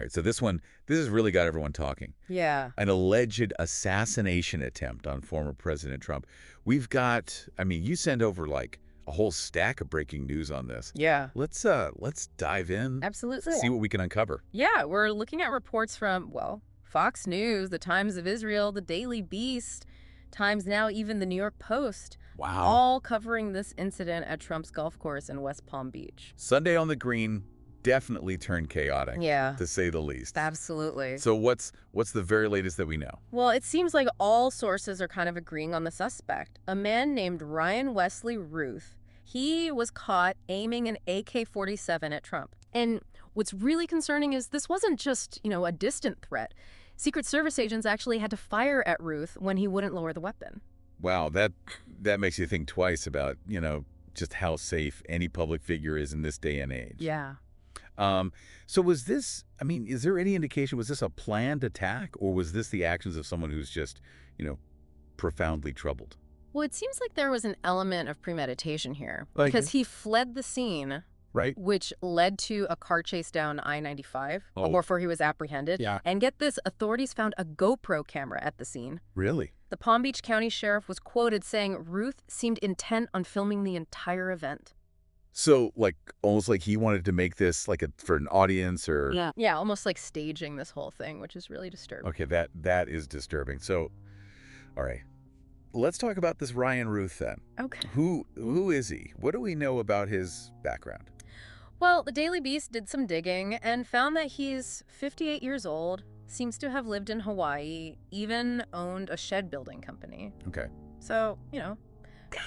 All right, so this has really got everyone talking. Yeah. An alleged assassination attempt on former President Trump. We've got, I mean, you send over like a whole stack of breaking news on this. Yeah. Let's dive in. Absolutely. See what we can uncover. Yeah, we're looking at reports from, well, Fox News, the Times of Israel, the Daily Beast, Times Now, even the New York Post. Wow. All covering this incident at Trump's golf course in West Palm Beach. Sunday on the Green definitely turned chaotic, Yeah. to say the least. Absolutely. So what's the very latest that we know? Well, it seems like all sources are kind of agreeing on the suspect. A man named Ryan Wesley Routh. He was caught aiming an AK-47 at Trump. And what's really concerning is this wasn't just, a distant threat. Secret Service agents actually had to fire at Routh when he wouldn't lower the weapon. Wow, that makes you think twice about, just how safe any public figure is in this day and age. Yeah. So was this, is there any indication, was this a planned attack, or was this the actions of someone who's just, profoundly troubled? Well, it seems like there was an element of premeditation here. Like, because he fled the scene, right? Which led to a car chase down I-95 Oh. before he was apprehended. Yeah. And get this, authorities found a GoPro camera at the scene. Really? The Palm Beach County Sheriff was quoted saying Routh seemed intent on filming the entire event. So, almost like he wanted to make this for an audience, or Yeah, almost like staging this whole thing, which is really disturbing. okay, that is disturbing. So, all right, let's talk about this Ryan Routh then. Okay. Who is he? What do we know about his background? Well, the Daily Beast did some digging and found that he's 58 years old, seems to have lived in Hawaii, even owned a shed building company. Okay. So,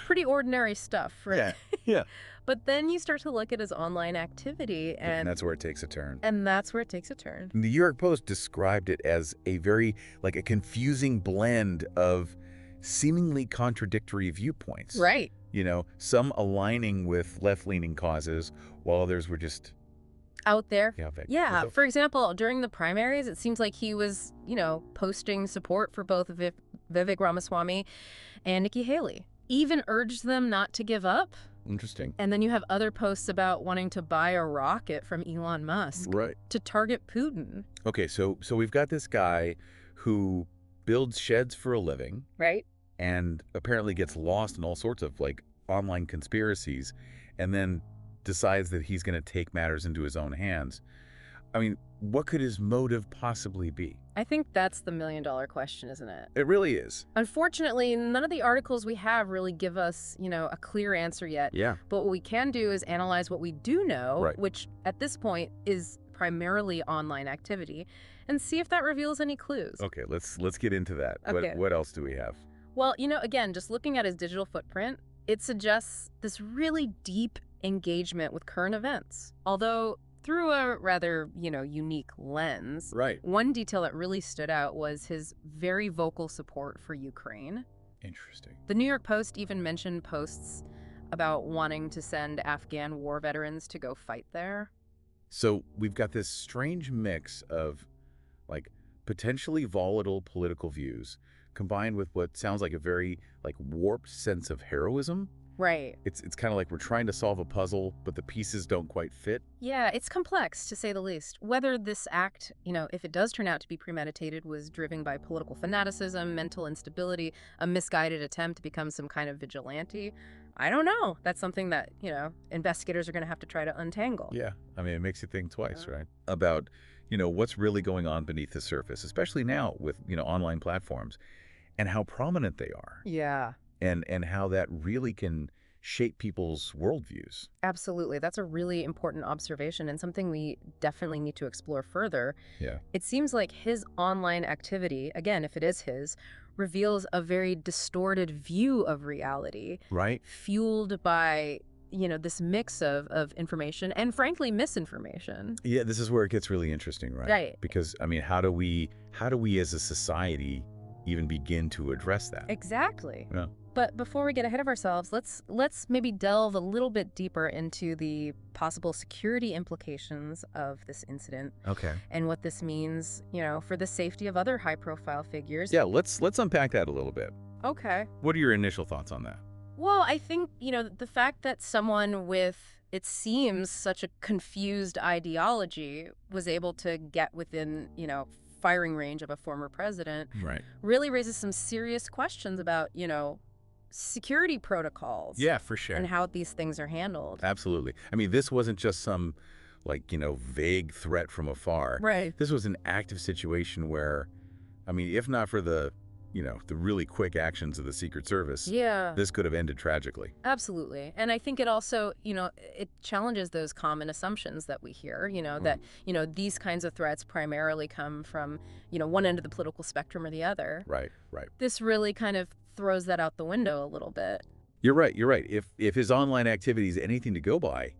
pretty ordinary stuff, right? Yeah. But then you start to look at his online activity, And that's where it takes a turn. And that's where it takes a turn. The New York Post described it as a very, a confusing blend of seemingly contradictory viewpoints. Right. Some aligning with left-leaning causes, while others were just Out there. Yeah. For example, during the primaries, it seems like he was, posting support for both Vivek Ramaswamy and Nikki Haley. Even urged them not to give up. Interesting. And then you have other posts about wanting to buy a rocket from Elon Musk Right. to target Putin. Okay, so we've got this guy who builds sheds for a living, Right? and apparently gets lost in all sorts of online conspiracies, and then decides that he's going to take matters into his own hands. What could his motive possibly be? I think that's the million-dollar question, isn't it? It really is. Unfortunately, none of the articles we have really give us, a clear answer yet. Yeah. But what we can do is analyze what we do know, Right. which at this point is primarily online activity, and see if that reveals any clues. Okay, let's get into that. Okay. What else do we have? Well, again, just looking at his digital footprint, it suggests this really deep engagement with current events. Although through a rather, unique lens. Right. One detail that really stood out was his very vocal support for Ukraine. Interesting. The New York Post even mentioned posts about wanting to send Afghan war veterans to go fight there. So we've got this strange mix of potentially volatile political views combined with what sounds like a very warped sense of heroism. Right. It's kind of like we're trying to solve a puzzle, but the pieces don't quite fit. Yeah, it's complex, to say the least. Whether this act, if it does turn out to be premeditated, was driven by political fanaticism, mental instability, a misguided attempt to become some kind of vigilante, I don't know. That's something that, investigators are going to have to try to untangle. Yeah. It makes you think twice, right? About, what's really going on beneath the surface, especially now with, online platforms, and how prominent they are. Yeah. And how that really can shape people's worldviews. Absolutely. That's a really important observation and something we definitely need to explore further. Yeah. It seems like his online activity, again, if it is his, reveals a very distorted view of reality. Right. Fueled by, this mix of information and, frankly, misinformation. Yeah, this is where it gets really interesting, right? Right. Because, how do we as a society even begin to address that? Exactly. Yeah. But before we get ahead of ourselves, let's maybe delve a little bit deeper into the possible security implications of this incident. Okay. And what this means, for the safety of other high-profile figures. Yeah, let's unpack that a little bit. Okay. What are your initial thoughts on that? Well, I think, the fact that someone with it seems such a confused ideology was able to get within, firing range of a former president Right. really raises some serious questions about, security protocols. Yeah, for sure. And how these things are handled. Absolutely. I mean, this wasn't just some, vague threat from afar. Right. This was an active situation where, I mean, if not for the really quick actions of the Secret Service, Yeah. this could have ended tragically. Absolutely. And I think it also, it challenges those common assumptions that we hear, that, these kinds of threats primarily come from, one end of the political spectrum or the other. Right, right. This really kind of throws that out the window a little bit. You're right. If his online activity is anything to go by,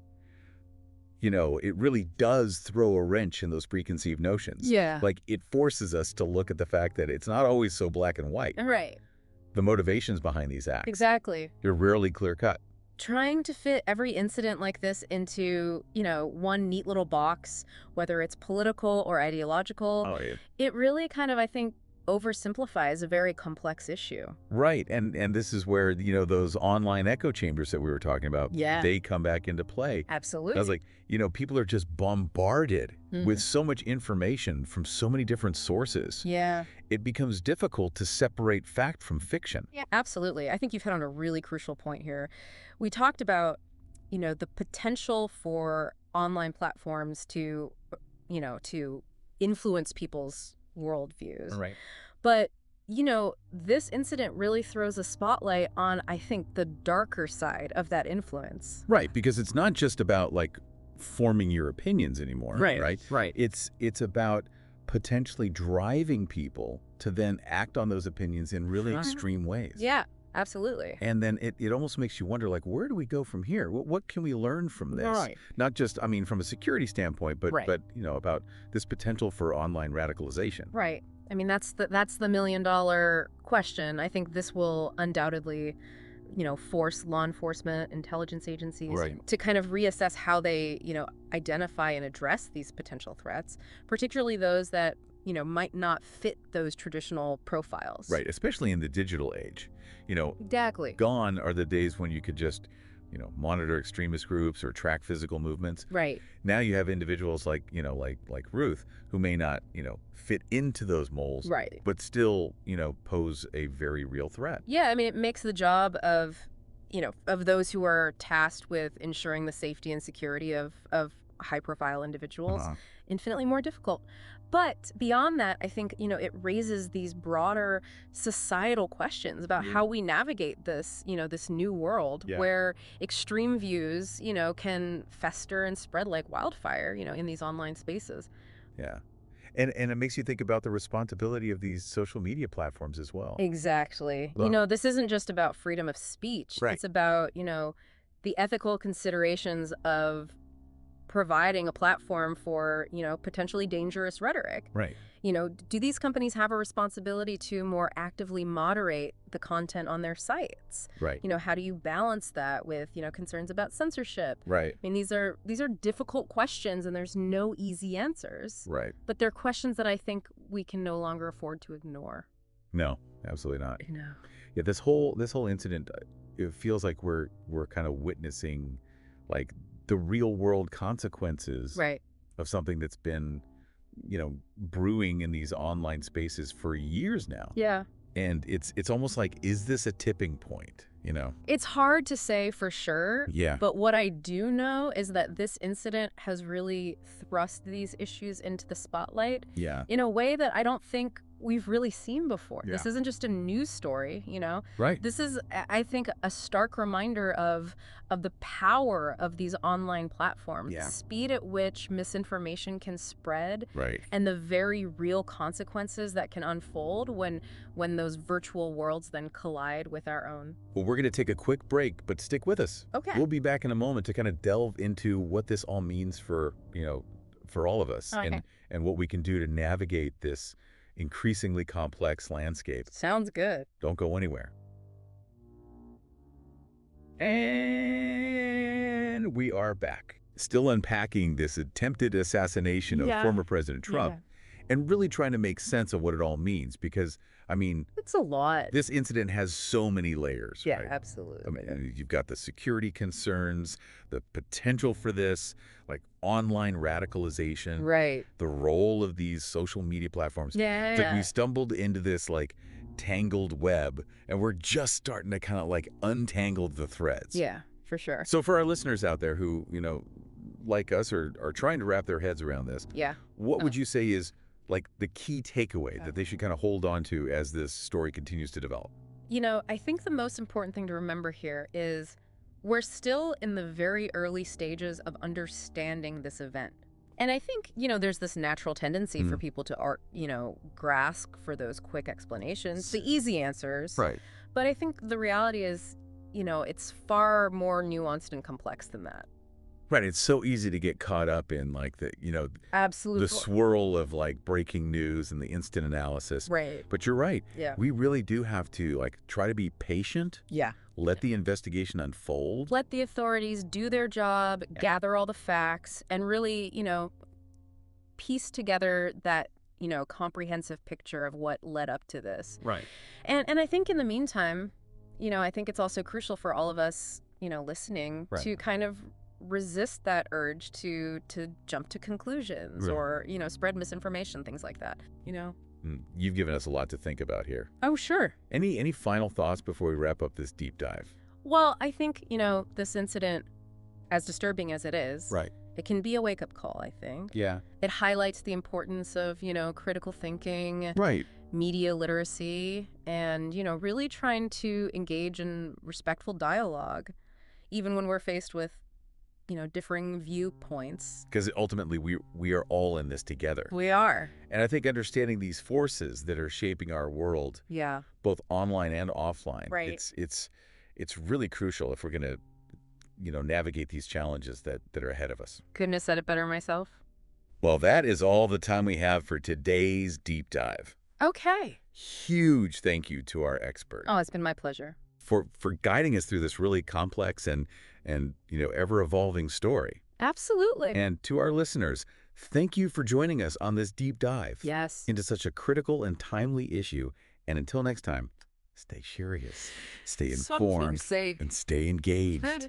it really does throw a wrench in those preconceived notions. Yeah. Like, it forces us to look at the fact that it's not always so black and white. Right. The motivations behind these acts. Exactly. They're rarely clear-cut. Trying to fit every incident like this into, one neat little box, whether it's political or ideological, Oh, yeah. it really kind of, I think, oversimplifies a very complex issue. Right. And this is where, those online echo chambers that we were talking about, Yeah. they come back into play. Absolutely. I was like, people are just bombarded with so much information from so many different sources. Yeah. It becomes difficult to separate fact from fiction. Yeah, absolutely. I think you've hit on a really crucial point here. We talked about, the potential for online platforms to, to influence people's worldviews. Right. But, this incident really throws a spotlight on, I think, the darker side of that influence. Right, because it's not just about, forming your opinions anymore. Right. It's about potentially driving people to then act on those opinions in really extreme ways. Yeah, absolutely. And then it almost makes you wonder, where do we go from here? What can we learn from this? Right. Not just, from a security standpoint, but, Right. but about this potential for online radicalization. Right. I mean, that's the million-dollar question. I think this will undoubtedly, force law enforcement, intelligence agencies Right. to kind of reassess how they, identify and address these potential threats, particularly those that, might not fit those traditional profiles. Right, especially in the digital age. Exactly. Gone are the days when you could just, monitor extremist groups or track physical movements. Right. Now you have individuals like Routh, who may not, fit into those molds, Right. but still, pose a very real threat. Yeah, I mean, it makes the job of, of those who are tasked with ensuring the safety and security of high-profile individuals infinitely more difficult. But beyond that, I think, it raises these broader societal questions about how we navigate this, this new world where extreme views, can fester and spread like wildfire, in these online spaces. Yeah. And it makes you think about the responsibility of these social media platforms as well. Exactly. Well- This isn't just about freedom of speech. Right. It's about, the ethical considerations of providing a platform for, potentially dangerous rhetoric. Right. Do these companies have a responsibility to more actively moderate the content on their sites? Right. How do you balance that with, concerns about censorship? Right. I mean, these are difficult questions and there's no easy answers. Right. But they're questions that I think we can no longer afford to ignore. No, absolutely not. You know. Yeah, this whole incident, it feels like we're kind of witnessing the real world consequences Right. of something that's been, brewing in these online spaces for years now. Yeah. And it's almost like, is this a tipping point? It's hard to say for sure. Yeah. But what I do know is that this incident has really thrust these issues into the spotlight Yeah. in a way that I don't think we've really seen before. Yeah. This isn't just a news story, Right. This is, I think, a stark reminder of the power of these online platforms, Yeah. the speed at which misinformation can spread, Right. and the very real consequences that can unfold when those virtual worlds then collide with our own. Well, we're going to take a quick break, but stick with us. Okay. We'll be back in a moment to kind of delve into what this all means for, for all of us Okay. and what we can do to navigate this increasingly complex landscape. Sounds good. Don't go anywhere. And we are back. Still unpacking this attempted assassination of Yeah. former President Trump. and really trying to make sense of what it all means because, I mean, It's a lot. this incident has so many layers, Yeah, right? absolutely. I mean, you've got the security concerns, the potential for this, like online radicalization, Right. the role of these social media platforms. Yeah. It's like we stumbled into this like tangled web and we're just starting to kind of like untangle the threads. Yeah, for sure. So for our listeners out there who, like us are trying to wrap their heads around this, Yeah. what would you say is like the key takeaway that they should kind of hold on to as this story continues to develop? I think the most important thing to remember here is we're still in the very early stages of understanding this event. And I think, there's this natural tendency for people to, grasp for those quick explanations, the easy answers. Right. But I think the reality is, it's far more nuanced and complex than that. Right. It's so easy to get caught up in like Absolutely. the swirl of like breaking news and the instant analysis. Right. But you're right. Yeah. We really do have to like try to be patient. Yeah. Let the investigation unfold. Let the authorities do their job, gather all the facts, and really, piece together that, comprehensive picture of what led up to this. Right. And I think in the meantime, I think it's also crucial for all of us, listening to kind of resist that urge to jump to conclusions or, spread misinformation, things like that, You've given us a lot to think about here. Oh, sure. Any final thoughts before we wrap up this deep dive? Well, I think, this incident, as disturbing as it is, Right. it can be a wake-up call, I think. Yeah. It highlights the importance of, critical thinking, Right. media literacy, and, really trying to engage in respectful dialogue, even when we're faced with, differing viewpoints. Because ultimately we are all in this together. We are. And I think understanding these forces that are shaping our world, Yeah. both online and offline, Right. it's really crucial if we're going to, navigate these challenges that are ahead of us. Couldn't have said it better myself. Well, that is all the time we have for today's deep dive. Okay. Huge thank you to our expert Oh, it's been my pleasure. for guiding us through this really complex and ever-evolving story. Absolutely. And to our listeners, thank you for joining us on this deep dive Yes. into such a critical and timely issue. And until next time, stay curious, stay informed, Something safe. and stay engaged.